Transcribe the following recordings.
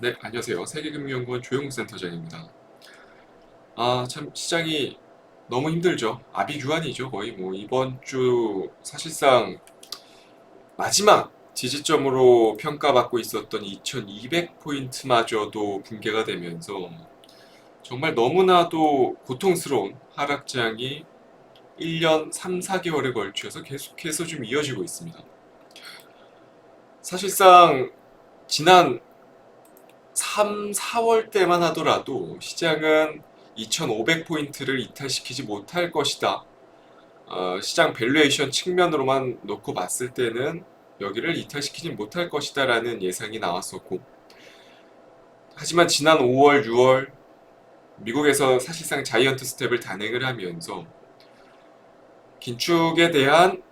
네, 안녕하세요. 세계금융연구원 조영국 센터장입니다. 참 시장이 너무 힘들죠. 아비규환이죠. 거의 뭐 이번 주 사실상 마지막 지지점으로 평가받고 있었던 2200포인트마저도 붕괴가 되면서 정말 너무나도 고통스러운 하락장이 1년 3, 4개월에 걸쳐서 계속해서 좀 이어지고 있습니다. 사실상 지난 3, 4월 때만 하더라도 시장은 2500포인트를 이탈시키지 못할 것이다. 시장 밸류에이션 측면으로만 놓고 봤을 때는 여기를 이탈시키지 못할 것이다 라는 예상이 나왔었고, 하지만 지난 5월, 6월 미국에서 사실상 자이언트 스텝을 단행을 하면서 긴축에 대한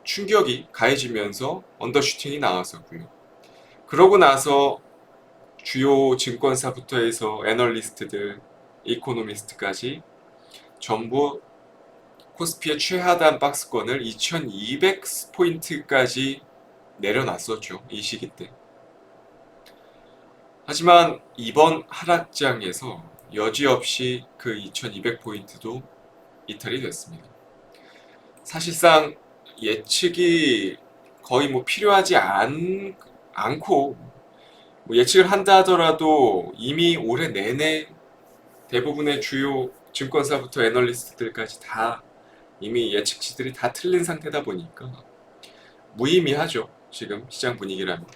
충격이 가해지면서 언더슈팅이 나왔었고요. 그러고 나서 주요 증권사부터 해서 애널리스트들, 이코노미스트까지 전부 코스피의 최하단 박스권을 2200포인트까지 내려놨었죠. 이 시기 때. 하지만 이번 하락장에서 여지없이 그 2200포인트도 이탈이 됐습니다. 사실상 예측이 거의 뭐 필요하지 않고 뭐 예측을 한다 하더라도 이미 올해 내내 대부분의 주요 증권사부터 애널리스트들까지 다 이미 예측치들이 다 틀린 상태다 보니까 무의미하죠. 지금 시장 분위기라면.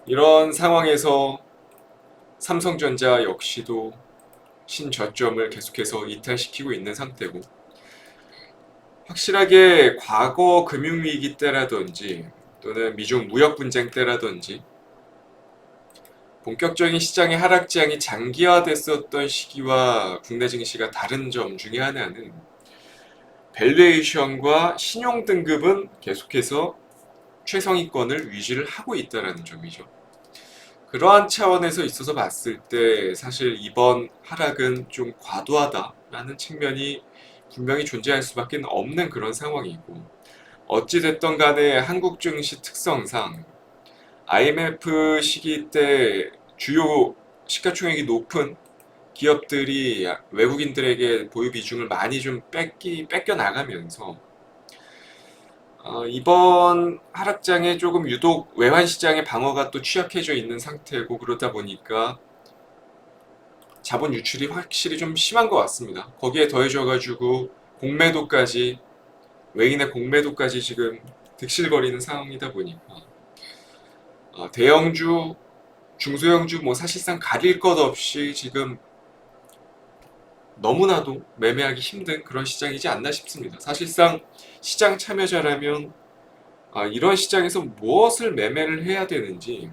이런 상황에서 삼성전자 역시도 신저점을 계속해서 이탈시키고 있는 상태고, 확실하게 과거 금융위기 때라든지 또는 미중 무역 분쟁 때라든지 본격적인 시장의 하락장이 장기화됐었던 시기와 국내 증시가 다른 점 중에 하나는 밸류에이션과 신용 등급은 계속해서 최상위권을 유지를 하고 있다는 점이죠. 그러한 차원에서 있어서 봤을 때 사실 이번 하락은 좀 과도하다라는 측면이 분명히 존재할 수밖에 없는 그런 상황이고, 어찌됐던 간에 한국 증시 특성상 IMF 시기 때 주요 시가총액이 높은 기업들이 외국인들에게 보유 비중을 많이 좀 뺏겨 나가면서 이번 하락장에 조금 유독 외환 시장의 방어가 또 취약해져 있는 상태고, 그러다 보니까 자본 유출이 확실히 좀 심한 것 같습니다. 거기에 더해져가지고 공매도까지, 외인의 공매도까지 지금 득실거리는 상황이다 보니까 대형주, 중소형주 뭐 사실상 가릴 것 없이 지금 너무나도 매매하기 힘든 그런 시장이지 않나 싶습니다. 사실상 시장 참여자라면 이런 시장에서 무엇을 매매를 해야 되는지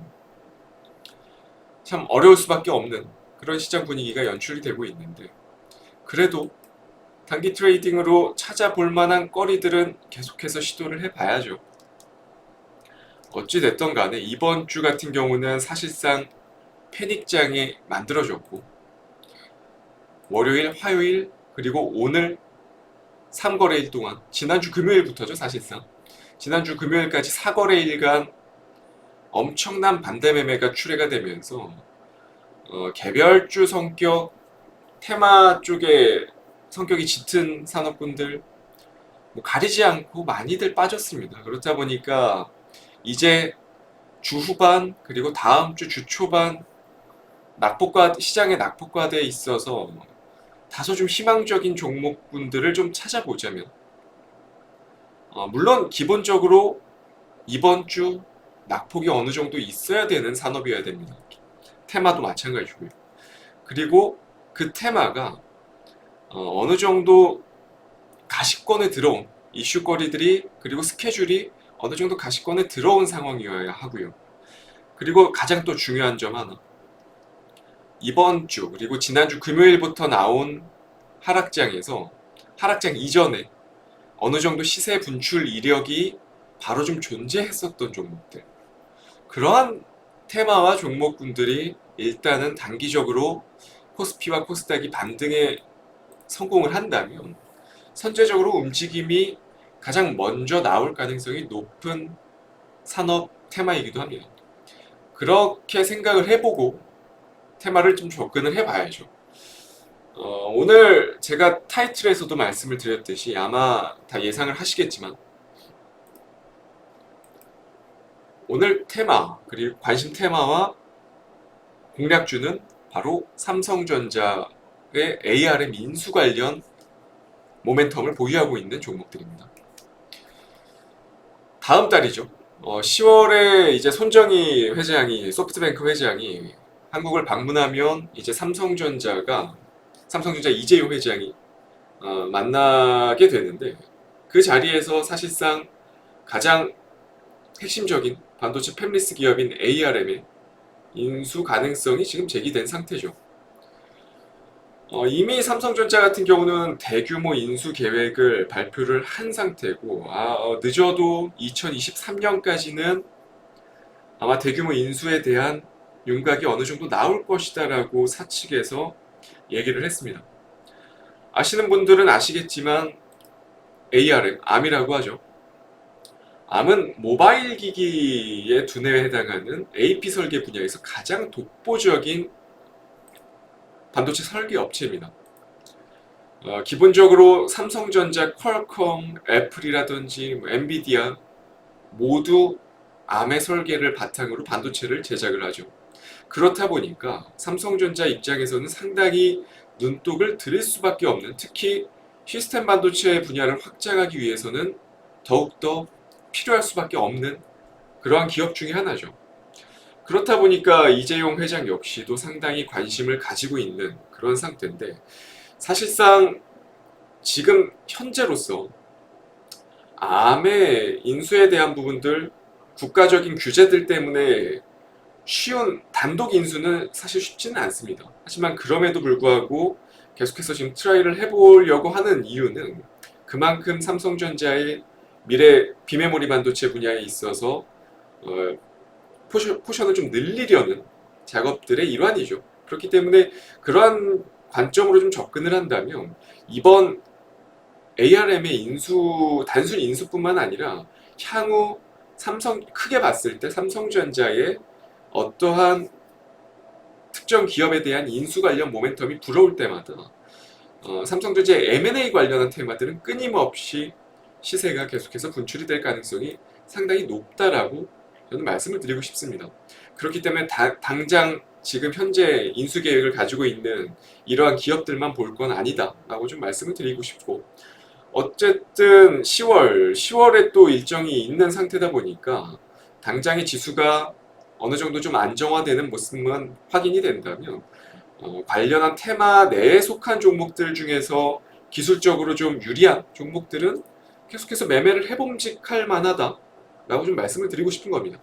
참 어려울 수밖에 없는 그런 시장 분위기가 연출이 되고 있는데, 그래도 단기 트레이딩으로 찾아볼 만한 거리들은 계속해서 시도를 해봐야죠. 어찌됐던 간에 이번 주 같은 경우는 사실상 패닉장이 만들어졌고, 월요일, 화요일, 그리고 오늘 3거래일 동안, 지난주 금요일부터죠 사실상, 지난주 금요일까지 4거래일간 엄청난 반대 매매가 출회가 되면서 개별주 성격, 테마 쪽에 성격이 짙은 산업군들 뭐 가리지 않고 많이들 빠졌습니다. 그렇다 보니까 이제 주 후반 그리고 다음 주 주 초반 시장의 낙폭과대에 있어서 다소 좀 희망적인 종목군들을 좀 찾아보자면, 물론 기본적으로 이번 주 낙폭이 어느 정도 있어야 되는 산업이어야 됩니다. 테마도 마찬가지고요. 그리고 그 테마가 어느 정도 가시권에 들어온 이슈거리들이, 그리고 스케줄이 어느 정도 가시권에 들어온 상황이어야 하고요. 그리고 가장 또 중요한 점 하나, 이번 주 그리고 지난주 금요일부터 나온 하락장에서 하락장 이전에 어느 정도 시세 분출 이력이 바로 좀 존재했었던 종목들, 그러한 테마와 종목군들이 일단은 단기적으로 코스피와 코스닥이 반등에 성공을 한다면 선제적으로 움직임이 가장 먼저 나올 가능성이 높은 산업 테마이기도 합니다. 그렇게 생각을 해보고 테마를 좀 접근을 해봐야죠. 오늘 제가 타이틀에서도 말씀을 드렸듯이 아마 다 예상을 하시겠지만 오늘 테마 그리고 관심 테마와 공략주는 바로 삼성전자의 ARM 인수 관련 모멘텀을 보유하고 있는 종목들입니다. 다음 달이죠. 10월에 이제 손정희 회장이 소프트뱅크 회장이 한국을 방문하면 이제 삼성전자 이재용 회장이 만나게 되는데 그 자리에서 사실상 가장 핵심적인 반도체 팹리스 기업인 ARM의 인수 가능성이 지금 제기된 상태죠. 이미 삼성전자 같은 경우는 대규모 인수 계획을 발표를 한 상태고 늦어도 2023년까지는 아마 대규모 인수에 대한 윤곽이 어느 정도 나올 것이다 라고 사측에서 얘기를 했습니다. 아시는 분들은 아시겠지만 ARM, ARM이라고 하죠. ARM은 모바일 기기의 두뇌에 해당하는 AP 설계 분야에서 가장 독보적인 반도체 설계 업체입니다. 기본적으로 삼성전자, 퀄컴, 애플이라든지 엔비디아 모두 ARM의 설계를 바탕으로 반도체를 제작을 하죠. 그렇다 보니까 삼성전자 입장에서는 상당히 눈독을 들일 수밖에 없는, 특히 시스템 반도체 분야를 확장하기 위해서는 더욱더 필요할 수밖에 없는 그러한 기업 중에 하나죠. 그렇다 보니까 이재용 회장 역시도 상당히 관심을 가지고 있는 그런 상태인데, 사실상 지금 현재로서 암의 인수에 대한 부분들, 국가적인 규제들 때문에 쉬운 단독 인수는 사실 쉽지는 않습니다. 하지만 그럼에도 불구하고 계속해서 지금 트라이를 해보려고 하는 이유는 그만큼 삼성전자의 미래 비메모리 반도체 분야에 있어서 포션을 좀 늘리려는 작업들의 일환이죠. 그렇기 때문에 그러한 관점으로 좀 접근을 한다면 이번 ARM의 인수, 단순히 인수뿐만 아니라 향후 크게 봤을 때 삼성전자의 어떠한 특정 기업에 대한 인수 관련 모멘텀이 불어올 때마다 삼성전자의 M&A 관련한 테마들은 끊임없이 시세가 계속해서 분출이 될 가능성이 상당히 높다라고 저는 말씀을 드리고 싶습니다. 그렇기 때문에 당장 지금 현재 인수 계획을 가지고 있는 이러한 기업들만 볼 건 아니다라고 좀 말씀을 드리고 싶고, 어쨌든 10월에 또 일정이 있는 상태다 보니까 당장의 지수가 어느 정도 좀 안정화되는 모습만 확인이 된다면 관련한 테마 내에 속한 종목들 중에서 기술적으로 좀 유리한 종목들은 계속해서 매매를 해봄직할 만하다라고 좀 말씀을 드리고 싶은 겁니다.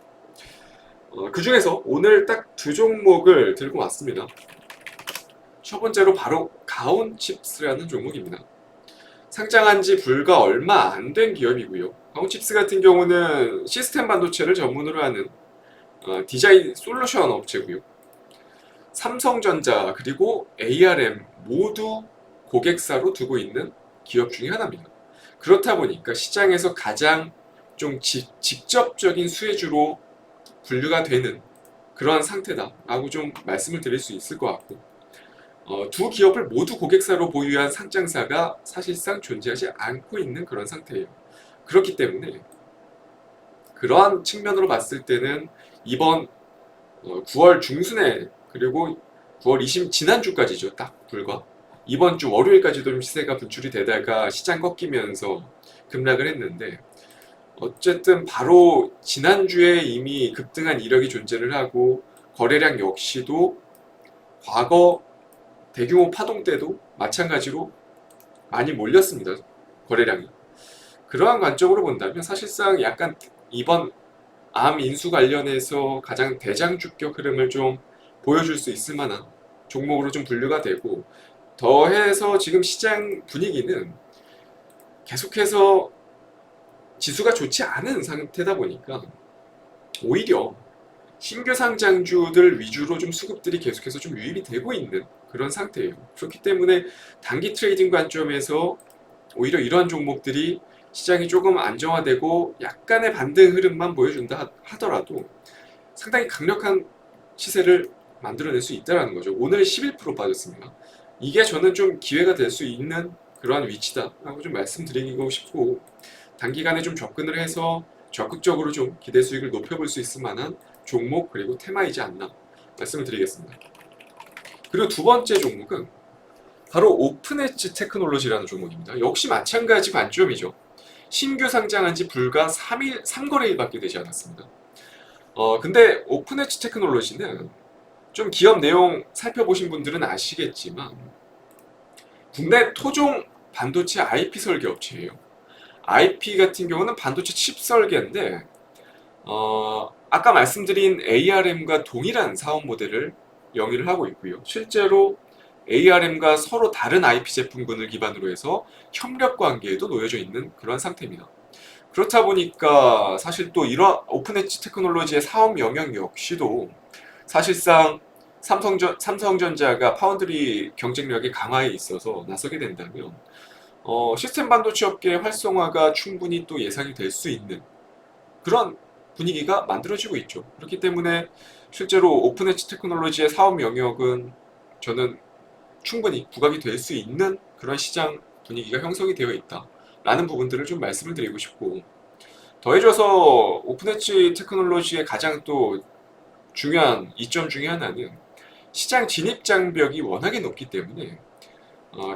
그 중에서 오늘 딱 두 종목을 들고 왔습니다. 첫 번째로 바로 가온칩스라는 종목입니다. 상장한 지 불과 얼마 안 된 기업이고요. 가온칩스 같은 경우는 시스템 반도체를 전문으로 하는 디자인 솔루션 업체고요. 삼성전자 그리고 ARM 모두 고객사로 두고 있는 기업 중에 하나입니다. 그렇다 보니까 시장에서 가장 좀 직접적인 수혜주로 분류가 되는 그러한 상태다라고 좀 말씀을 드릴 수 있을 것 같고, 두 기업을 모두 고객사로 보유한 상장사가 사실상 존재하지 않고 있는 그런 상태예요. 그렇기 때문에 그러한 측면으로 봤을 때는 이번 9월 중순에, 그리고 9월 20 지난주까지죠, 딱 불과 이번 주 월요일까지도 좀 시세가 분출이 되다가 시장 꺾이면서 급락을 했는데, 어쨌든 바로 지난주에 이미 급등한 이력이 존재를 하고 거래량 역시도 과거 대규모 파동 때도 마찬가지로 많이 몰렸습니다. 거래량이. 그러한 관점으로 본다면 사실상 약간 이번 암 인수 관련해서 가장 대장주격 흐름을 좀 보여줄 수 있을 만한 종목으로 좀 분류가 되고, 더해서 지금 시장 분위기는 계속해서 지수가 좋지 않은 상태다 보니까 오히려 신규 상장주들 위주로 좀 수급들이 계속해서 좀 유입이 되고 있는 그런 상태예요. 그렇기 때문에 단기 트레이딩 관점에서 오히려 이러한 종목들이 시장이 조금 안정화되고 약간의 반등 흐름만 보여준다 하더라도 상당히 강력한 시세를 만들어낼 수 있다는 거죠. 오늘 11% 빠졌습니다. 이게 저는 좀 기회가 될 수 있는 그러한 위치다라고 좀 말씀드리고 싶고, 단기간에 좀 접근을 해서 적극적으로 좀 기대 수익을 높여볼 수 있을 만한 종목 그리고 테마이지 않나 말씀을 드리겠습니다. 그리고 두 번째 종목은 바로 오픈엣지 테크놀로지라는 종목입니다. 역시 마찬가지 관점이죠. 신규 상장한 지 불과 3거래일밖에 되지 않았습니다. 근데 오픈엣지 테크놀로지는 좀 기업 내용 살펴보신 분들은 아시겠지만 국내 토종 반도체 IP 설계 업체예요. IP 같은 경우는 반도체 칩 설계인데 아까 말씀드린 ARM과 동일한 사업 모델을 영위를 하고 있고요. 실제로 ARM과 서로 다른 IP 제품군을 기반으로 해서 협력 관계에도 놓여져 있는 그런 상태입니다. 그렇다 보니까 사실 또 이런 오픈엣지 테크놀로지의 사업 영역 역시도 사실상 삼성전자가 파운드리 경쟁력의 강화에 있어서 나서게 된다면 시스템 반도체 업계의 활성화가 충분히 또 예상이 될 수 있는 그런 분위기가 만들어지고 있죠. 그렇기 때문에 실제로 오픈엣지 테크놀로지의 사업 영역은 저는 충분히 부각이 될 수 있는 그런 시장 분위기가 형성이 되어 있다라는 부분들을 좀 말씀을 드리고 싶고, 더해져서 오픈엣지 테크놀로지의 가장 또 중요한 이점 중에 하나는 시장 진입 장벽이 워낙에 높기 때문에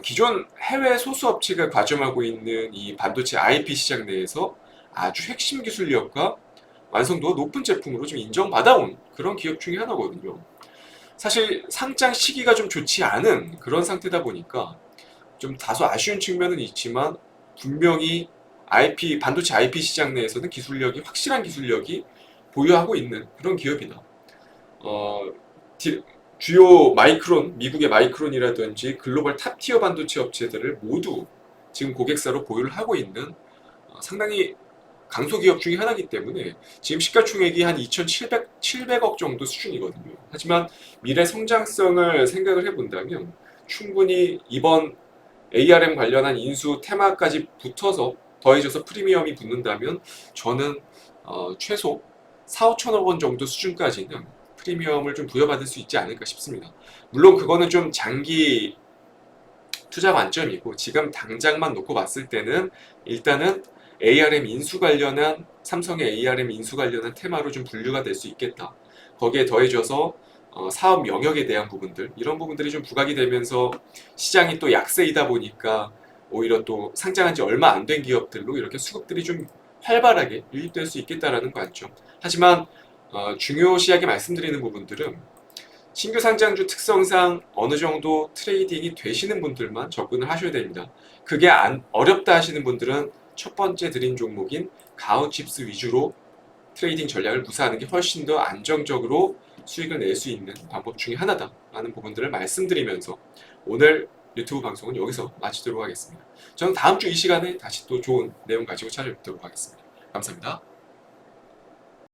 기존 해외 소수 업체가 과점하고 있는 이 반도체 IP 시장 내에서 아주 핵심 기술력과 완성도가 높은 제품으로 좀 인정받아온 그런 기업 중에 하나거든요. 사실 상장 시기가 좀 좋지 않은 그런 상태다 보니까 좀 다소 아쉬운 측면은 있지만 분명히 반도체 IP 시장 내에서는 확실한 기술력이 보유하고 있는 그런 기업이다. 어, 주요 미국의 마이크론이라든지 글로벌 탑티어 반도체 업체들을 모두 지금 고객사로 보유를 하고 있는 상당히 강소기업 중에 하나이기 때문에 지금 시가총액이 한 2,700억 정도 수준이거든요. 하지만 미래 성장성을 생각을 해본다면 충분히 이번 ARM 관련한 인수 테마까지 붙어서 더해져서 프리미엄이 붙는다면 저는 최소 4, 5천억 원 정도 수준까지는 프리미엄을 좀 부여받을 수 있지 않을까 싶습니다. 물론 그거는 좀 장기 투자 관점이고 지금 당장만 놓고 봤을 때는 일단은 삼성의 ARM 인수 관련한 테마로 좀 분류가 될 수 있겠다. 거기에 더해져서 사업 영역에 대한 부분들, 이런 부분들이 좀 부각이 되면서 시장이 또 약세이다 보니까 오히려 또 상장한 지 얼마 안 된 기업들로 이렇게 수급들이 좀 활발하게 유입될 수 있겠다라는 관점. 하지만 중요시하게 말씀드리는 부분들은 신규 상장주 특성상 어느 정도 트레이딩이 되시는 분들만 접근을 하셔야 됩니다. 그게 어렵다 하시는 분들은 첫 번째 드린 종목인 가오칩스 위주로 트레이딩 전략을 구사하는 게 훨씬 더 안정적으로 수익을 낼 수 있는 방법 중에 하나다라는 부분들을 말씀드리면서 오늘 유튜브 방송은 여기서 마치도록 하겠습니다. 저는 다음 주 이 시간에 다시 또 좋은 내용 가지고 찾아뵙도록 하겠습니다. 감사합니다.